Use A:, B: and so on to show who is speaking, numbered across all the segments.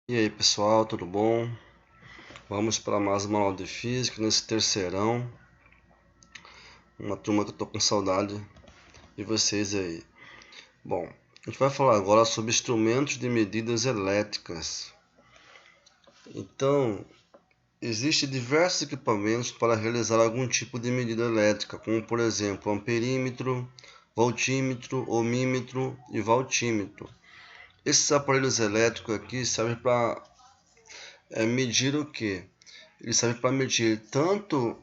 A: E aí pessoal, tudo bom? Vamos para mais uma aula de física nesse terceirão. Uma turma que eu tô com saudade de vocês aí. Bom, a gente vai falar agora sobre instrumentos de medidas elétricas. Então, existem diversos equipamentos para realizar algum tipo de medida elétrica, como por exemplo amperímetro, voltímetro, ohmímetro e voltímetro. Esses aparelhos elétricos aqui servem para medir o quê? Ele serve para medir tanto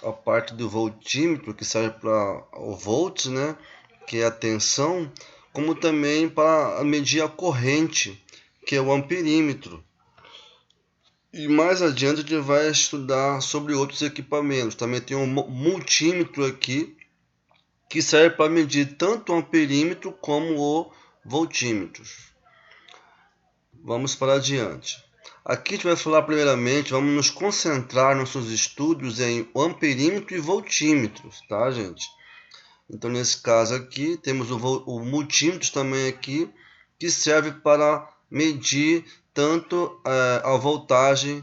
A: a parte do voltímetro, que serve para o volts, né, que é a tensão, como também para medir a corrente, que é o amperímetro. E mais adiante a gente vai estudar sobre outros equipamentos. Também tem um multímetro aqui, que serve para medir tanto o amperímetro como o voltímetro. Vamos para adiante. Aqui a gente vai falar primeiramente, vamos nos concentrar nossos estudos em amperímetro e voltímetros, tá, gente? Então, nesse caso aqui, temos o multímetro também aqui, que serve para medir tanto a voltagem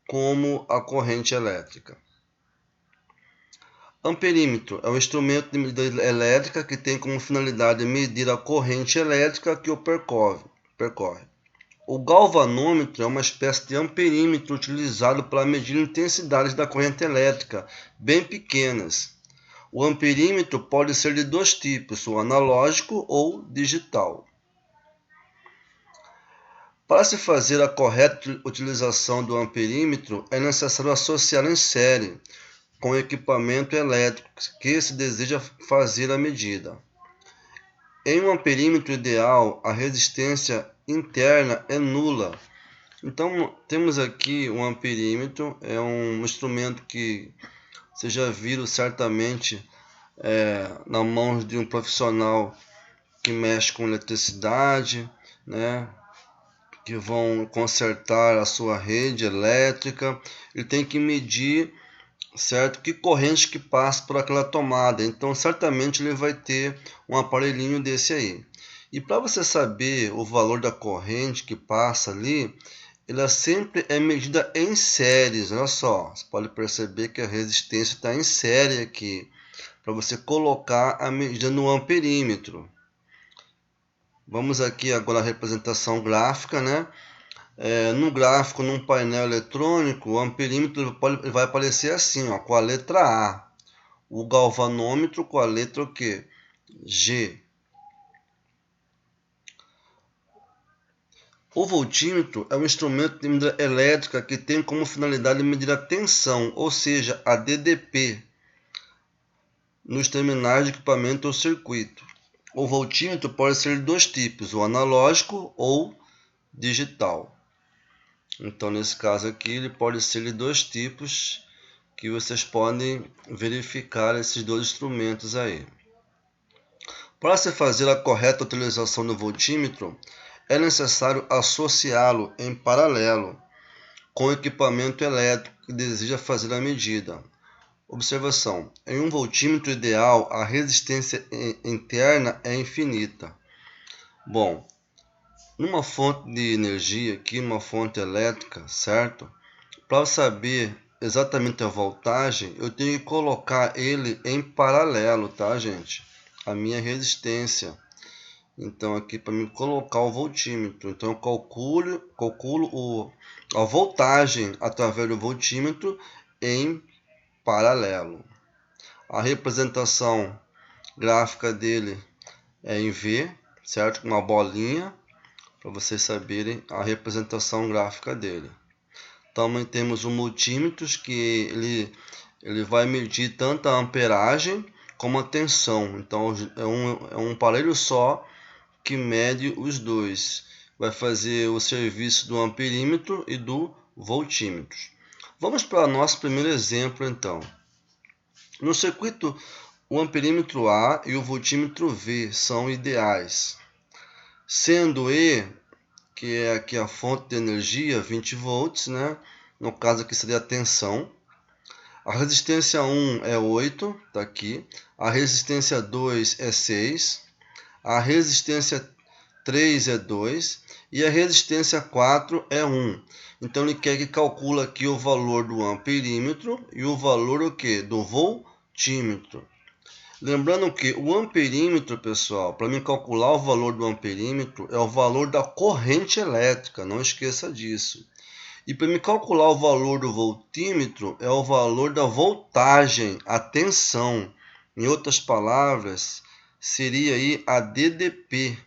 A: como a corrente elétrica. Amperímetro é um instrumento de medida elétrica que tem como finalidade medir a corrente elétrica que o percorre. O galvanômetro é uma espécie de amperímetro utilizado para medir intensidades da corrente elétrica, bem pequenas. O amperímetro pode ser de dois tipos, o analógico ou digital. Para se fazer a correta utilização do amperímetro, é necessário associar em série com o equipamento elétrico que se deseja fazer a medida. Em um amperímetro ideal, a resistência interna é nula. Então, temos aqui um amperímetro, é um instrumento que vocês já viram certamente na mão de um profissional que mexe com eletricidade, né? Que vão consertar a sua rede elétrica. Ele tem que medir, certo, que corrente que passa por aquela tomada. Então, certamente ele vai ter um aparelhinho desse aí. E para você saber o valor da corrente que passa ali, ela sempre é medida em séries. Olha só, você pode perceber que a resistência está em série aqui, para você colocar a medida no amperímetro. Vamos aqui agora à representação gráfica, né? No gráfico, num painel eletrônico, o amperímetro vai aparecer assim, ó, com a letra A. O galvanômetro com a letra o quê? G. O voltímetro é um instrumento de medida elétrica que tem como finalidade medir a tensão, ou seja, a DDP, nos terminais de equipamento ou circuito. O voltímetro pode ser de dois tipos, o analógico ou digital. Então, nesse caso aqui, ele pode ser de dois tipos, que vocês podem verificar esses dois instrumentos aí. Para se fazer a correta utilização do voltímetro, é necessário associá-lo em paralelo com o equipamento elétrico que deseja fazer a medida. Observação: em um voltímetro ideal, a resistência interna é infinita. Bom, numa fonte de energia aqui, numa fonte elétrica, certo? Para saber exatamente a voltagem, eu tenho que colocar ele em paralelo, tá, gente? A minha resistência. Então, aqui para mim colocar o voltímetro. Então, eu calculo a voltagem através do voltímetro em paralelo. A representação gráfica dele é em V, certo? Com uma bolinha, para vocês saberem a representação gráfica dele. Também temos o multímetro, que ele vai medir tanto a amperagem como a tensão. Então, é um aparelho só que mede os dois. Vai fazer o serviço do amperímetro e do voltímetro. Vamos para o nosso primeiro exemplo, então. No circuito, o amperímetro A e o voltímetro V são ideais, sendo E, que é aqui a fonte de energia, 20 volts, né? No caso aqui seria a tensão. A resistência 1 é 8, tá aqui. A resistência 2 é 6. A resistência 3 é 2. e a resistência 4 é 1. Então ele quer que calcule aqui o valor do amperímetro e o valor o quê? Do voltímetro. Lembrando que o amperímetro, pessoal, para mim calcular o valor do amperímetro é o valor da corrente elétrica, não esqueça disso. E para me calcular o valor do voltímetro é o valor da voltagem, a tensão. Em outras palavras, seria aí a DDP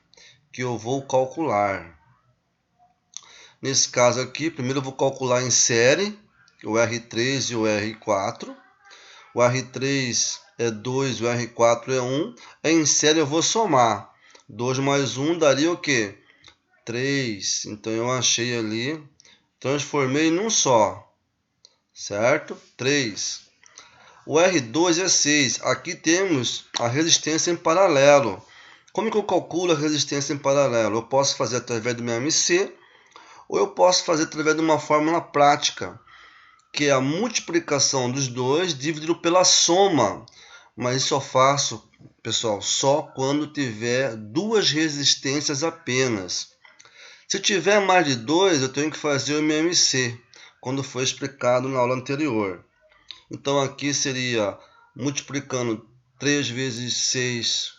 A: que eu vou calcular. Nesse caso aqui, primeiro eu vou calcular em série o R3 e o R4. O R3 é 2, o R4 é 1. Em série eu vou somar. 2 mais 1 daria o quê? 3. Então eu achei ali, transformei num só. Certo? 3. O R2 é 6. Aqui temos a resistência em paralelo. Como que eu calculo a resistência em paralelo? Eu posso fazer através do meu MC ou eu posso fazer através de uma fórmula prática, que é a multiplicação dos dois dividido pela soma. Mas isso eu faço, pessoal, só quando tiver duas resistências apenas. Se tiver mais de 2, eu tenho que fazer o MMC, quando foi explicado na aula anterior. Então aqui seria multiplicando 3 vezes 6,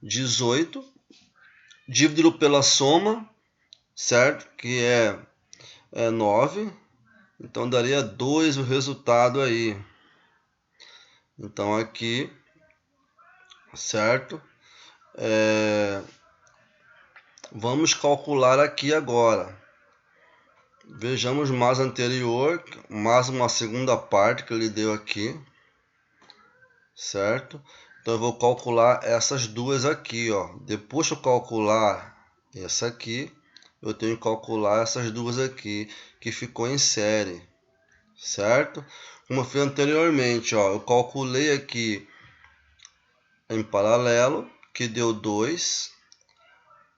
A: 18, dividido pela soma, certo? Que é 9. Então daria 2 o resultado aí. Então aqui, certo? Vamos calcular aqui agora. Vejamos mais anterior, mais uma segunda parte que ele deu aqui, certo? Então eu vou calcular essas duas aqui, ó. Depois de eu calcular essa aqui, eu tenho que calcular essas duas aqui, que ficou em série, certo? Como eu fiz anteriormente, ó, eu calculei aqui em paralelo, que deu 2.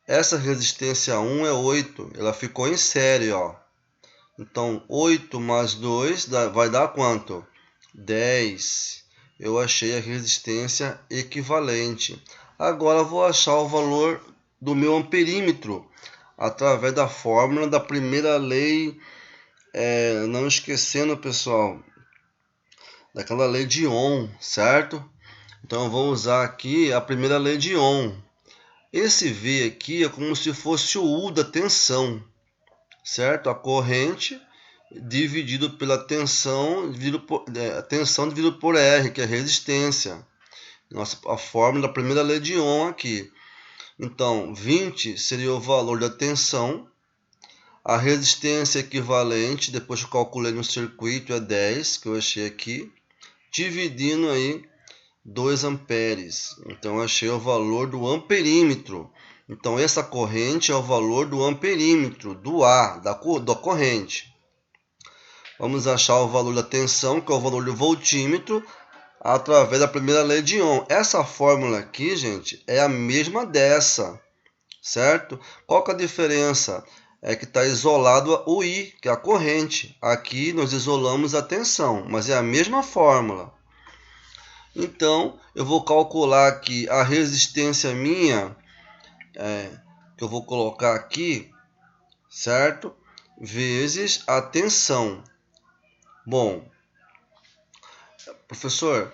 A: Essa resistência 1 é 8, ela ficou em série, ó. Então, 8 mais 2 vai dar quanto? 10. Eu achei a resistência equivalente. Agora vou achar o valor do meu amperímetro através da fórmula da primeira lei, não esquecendo, pessoal, daquela lei de Ohm, certo? Então eu vou usar aqui a primeira lei de Ohm. Esse V aqui é como se fosse o U da tensão, certo? A corrente dividido pela tensão, dividido por R, que é a resistência. A fórmula da primeira lei de Ohm aqui. Então, 20 seria o valor da tensão. A resistência equivalente, depois que eu calculei no circuito, é 10, que eu achei aqui. Dividindo aí 2 amperes. Então, eu achei o valor do amperímetro. Então, essa corrente é o valor do amperímetro, do A, da corrente. Vamos achar o valor da tensão, que é o valor do voltímetro, através da primeira lei de Ohm. Essa fórmula aqui, gente, é a mesma dessa, certo? Qual que é a diferença? É que está isolado o I, que é a corrente. Aqui nós isolamos a tensão, mas é a mesma fórmula. Então, eu vou calcular aqui a resistência minha, que eu vou colocar aqui, certo? Vezes a tensão. Bom, professor,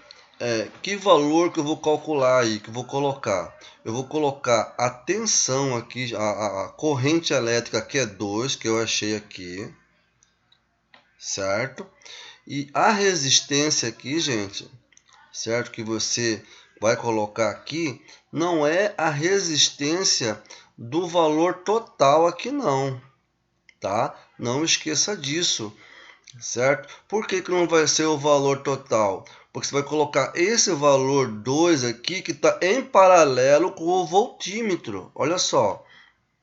A: que valor que eu vou calcular aí, que eu vou colocar? Eu vou colocar a tensão aqui, a corrente elétrica que é 2, que eu achei aqui, certo? E a resistência aqui, gente, certo? Que você vai colocar aqui, não é a resistência do valor total aqui não, tá? Não esqueça disso, certo? Por que não vai ser o valor total? Porque você vai colocar esse valor 2 aqui, que está em paralelo com o voltímetro. Olha só,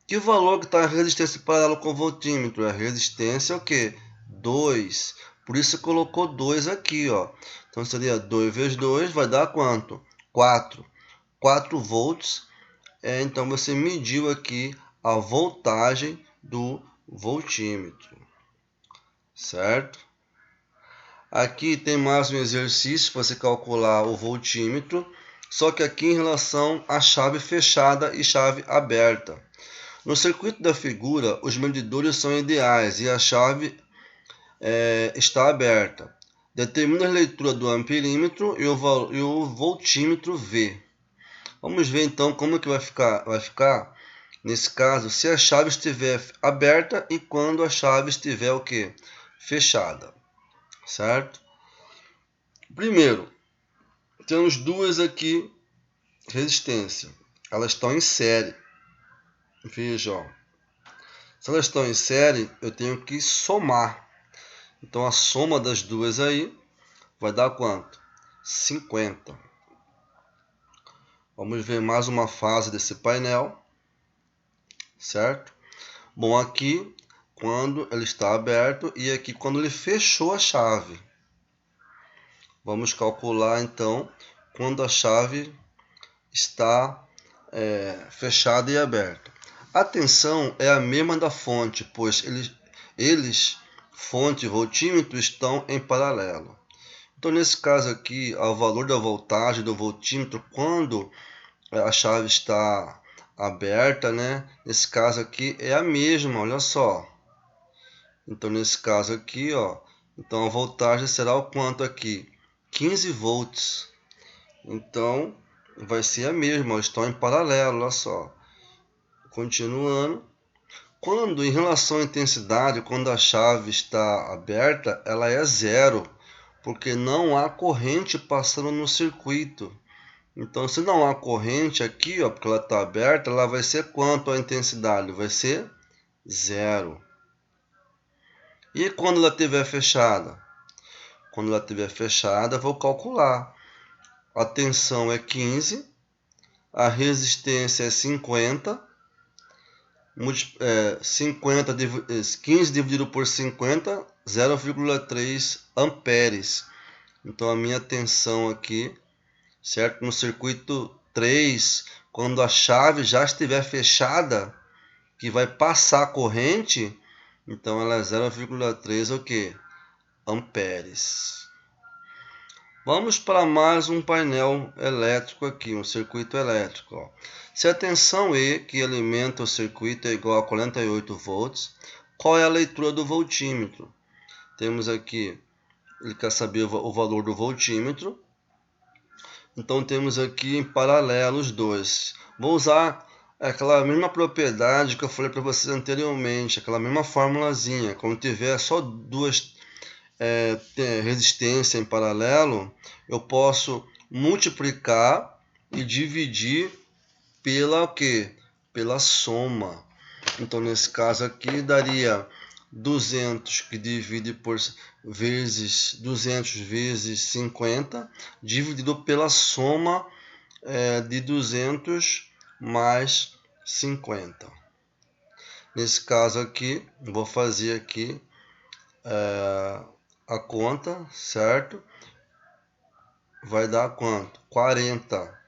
A: que valor que está a resistência em paralelo com o voltímetro? A resistência é o quê? 2. Por isso você colocou 2 aqui, ó. Então seria 2 vezes 2 vai dar quanto? 4. 4 volts. Então você mediu aqui a voltagem do voltímetro, certo? Aqui tem mais um exercício para você calcular o voltímetro, só que aqui em relação à chave fechada e chave aberta. No circuito da figura, os medidores são ideais e a chave está aberta. Determina a leitura do amperímetro e o voltímetro V. Vamos ver então como que vai ficar nesse caso se a chave estiver aberta e quando a chave estiver o quê? Fechada, certo? Primeiro, temos duas aqui resistência. Elas estão em série. Veja, ó. Se elas estão em série, eu tenho que somar. Então a soma das duas aí vai dar quanto? 50. Vamos ver mais uma fase desse painel, certo? Bom, aqui quando ele está aberto e aqui quando ele fechou a chave. Vamos calcular então quando a chave está fechada e aberta. A tensão é a mesma da fonte, pois eles fonte e voltímetro, estão em paralelo. Então, nesse caso aqui, o valor da voltagem do voltímetro, quando a chave está aberta, né? Nesse caso aqui é a mesma, olha só. Então, nesse caso aqui, ó, então a voltagem será o quanto aqui? 15 volts. Então, vai ser a mesma, estão em paralelo, olha só. Continuando. Quando, em relação à intensidade, quando a chave está aberta, ela é zero, porque não há corrente passando no circuito. Então, se não há corrente aqui, ó, porque ela está aberta, ela vai ser quanto a intensidade? Vai ser zero. E quando ela estiver fechada? Quando ela estiver fechada, vou calcular. A tensão é 15, a resistência é 50. 15 dividido por 50, 0,3 amperes. Então a minha tensão aqui, certo? No circuito 3, quando a chave já estiver fechada, que vai passar a corrente, então ela é 0,3 o quê? Amperes. Vamos para mais um painel elétrico aqui, um circuito elétrico. Ó. Se a tensão E, que alimenta o circuito, é igual a 48 volts, qual é a leitura do voltímetro? Temos aqui, ele quer saber o valor do voltímetro. Então temos aqui em paralelo os dois. Vou usar aquela mesma propriedade que eu falei para vocês anteriormente, aquela mesma formulazinha. Quando tiver só duas resistência em paralelo, eu posso multiplicar e dividir pela o quê? Pela soma. Então, nesse caso aqui, daria 200 que divide por vezes 200 vezes 50, dividido pela soma de 200 mais 50. Nesse caso aqui, vou fazer aqui a conta, certo? Vai dar quanto? 40.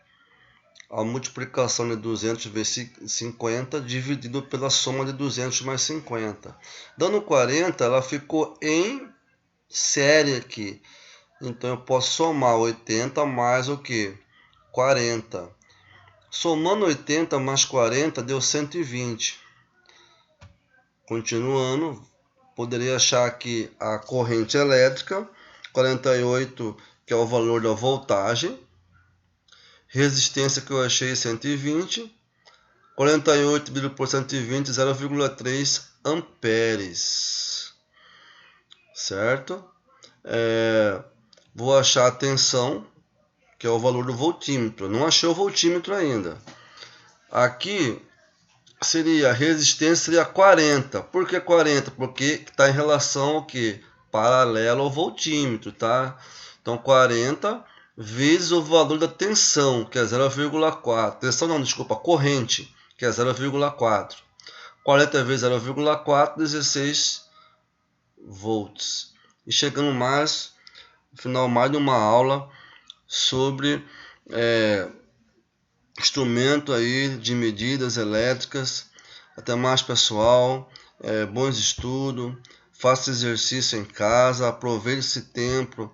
A: A multiplicação de 200 vezes 50 dividido pela soma de 200 mais 50. Dando 40, ela ficou em série aqui. Então eu posso somar 80 mais o que? 40. Somando 80 mais 40 deu 120. Continuando, poderia achar aqui a corrente elétrica, 48, que é o valor da voltagem. Resistência que eu achei 120. 48 dividido por 120, 0,3 amperes. Certo? Vou achar a tensão, que é o valor do voltímetro. Não achei o voltímetro ainda. Aqui seria a resistência seria 40. Por que 40? Porque está em relação ao que? Paralelo ao voltímetro, tá? Então 40 vezes o valor da tensão, que é 0,4. Tensão não, desculpa, corrente, que é 0,4. 40 vezes 0,4, 16 volts. E chegando mais, no final mais de uma aula sobre instrumento aí de medidas elétricas. Até mais, pessoal. Bons estudos. Faça exercício em casa. Aproveite esse tempo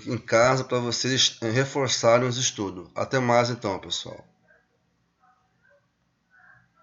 A: em casa para vocês reforçarem os estudos. Até mais então, pessoal.